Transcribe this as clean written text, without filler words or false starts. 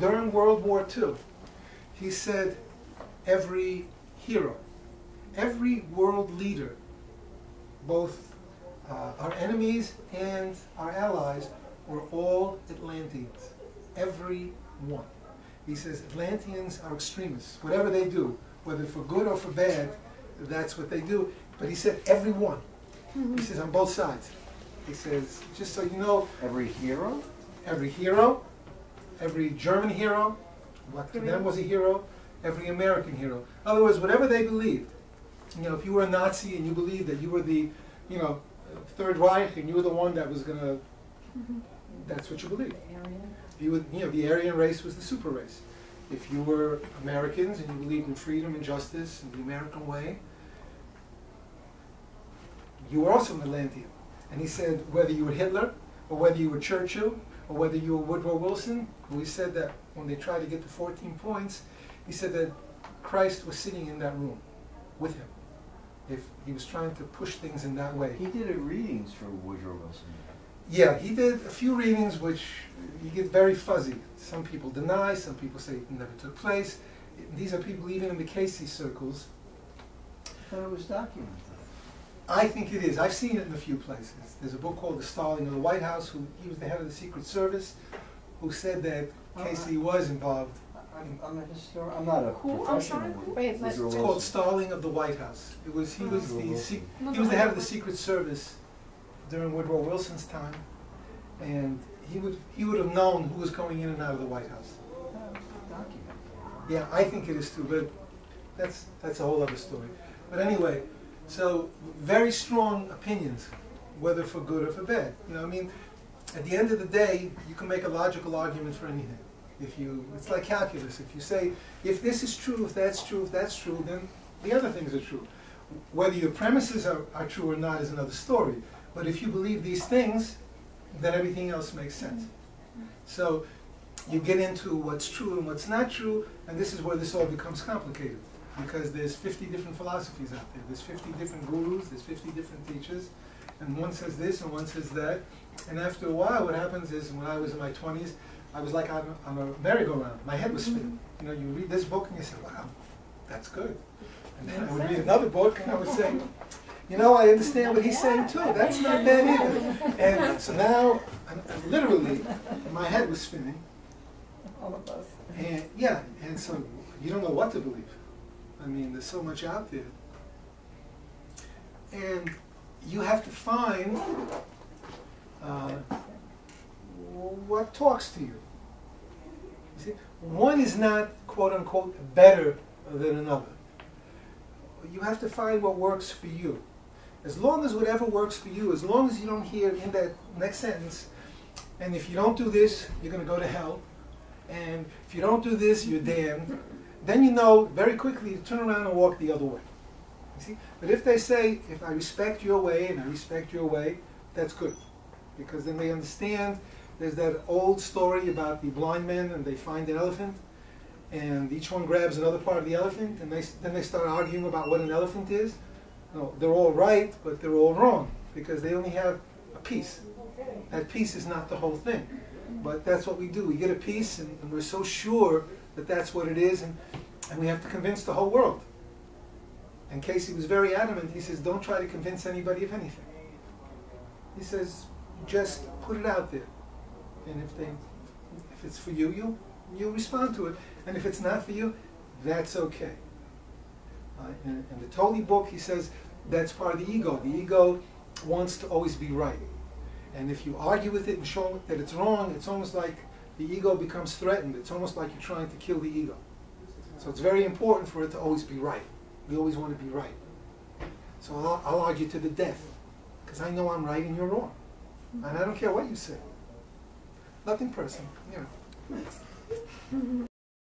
during World War II, he said every hero, every world leader, both our enemies and our allies, were all Atlanteans. Every one. He says Atlanteans are extremists. Whatever they do, whether for good or for bad, that's what they do. But he said every one. He says on both sides. He says, just so you know. Every hero? Every hero, every German hero, what to them was a hero, every American hero. In other words, whatever they believed. You know, if you were a Nazi and you believed that you were the, you know, Third Reich and you were the one that was going to, that's what you believed. You would, you know, the Aryan race was the super race. If you were Americans and you believed in freedom and justice and the American way, you were also an Atlantean. And he said whether you were Hitler or whether you were Churchill or whether you were Woodrow Wilson, who he said that when they tried to get to 14 points, he said that Christ was sitting in that room with him. If he was trying to push things in that way. He did readings for Woodrow Wilson. Yeah, he did a few readings which you get very fuzzy. Some people deny, some people say it never took place. These are people even in the Cayce circles. I thought it was documented. I think it is. I've seen it in a few places. There's a book called The Stalling of the White House, he was the head of the Secret Service, who said that Cayce was involved. I'm a historian. I'm not a professional. Wait, it's called Stalling of the White House. He was the head of the Secret Service during Woodrow Wilson's time, and he would have known who was going in and out of the White House. Yeah, I think it is too, but that's a whole other story. But anyway, so very strong opinions, whether for good or for bad. You know, I mean, at the end of the day, you can make a logical argument for anything. It's like calculus. If you say, if this is true, if that's true, then the other things are true. Whether your premises are true or not is another story. But if you believe these things, then everything else makes sense. So you get into what's true and what's not true, and this is where this all becomes complicated. Because there's 50 different philosophies out there. There's 50 different gurus, there's 50 different teachers, and one says this and one says that. And after a while, what happens is, when I was in my 20s, I was like on a merry-go-round. My head was spinning. You know, you read this book and you say, wow, that's good. And then I would read another book and I would say, you know, I understand what he's saying too. That's not bad either. And so now, literally, my head was spinning. All of us. And yeah, and so you don't know what to believe. I mean, there's so much out there. And you have to find what talks to you. You see, one is not, quote unquote, better than another. You have to find what works for you. As long as whatever works for you, as long as you don't hear in that next sentence, and if you don't do this, you're going to go to hell, and if you don't do this, you're damned, then you know very quickly to turn around and walk the other way. You see? But if they say, if I respect your way and I respect your way, that's good. Because then they understand. There's that old story about the blind men, and they find an elephant, and each one grabs another part of the elephant, and then they start arguing about what an elephant is. No, they're all right, but they're all wrong, because they only have a piece. That piece is not the whole thing. But that's what we do. We get a piece, and we're so sure that that's what it is, and we have to convince the whole world. And Cayce was very adamant. He says, don't try to convince anybody of anything. He says, just put it out there. And if it's for you, you'll respond to it. And if it's not for you, that's okay. In the Toli book, he says that's part of the ego. The ego wants to always be right. And if you argue with it and show that it's wrong, it's almost like the ego becomes threatened. It's almost like you're trying to kill the ego. So it's very important for it to always be right. We always want to be right. So I'll argue to the death, because I know I'm right and you're wrong. And I don't care what you say. Nothing personal, you know.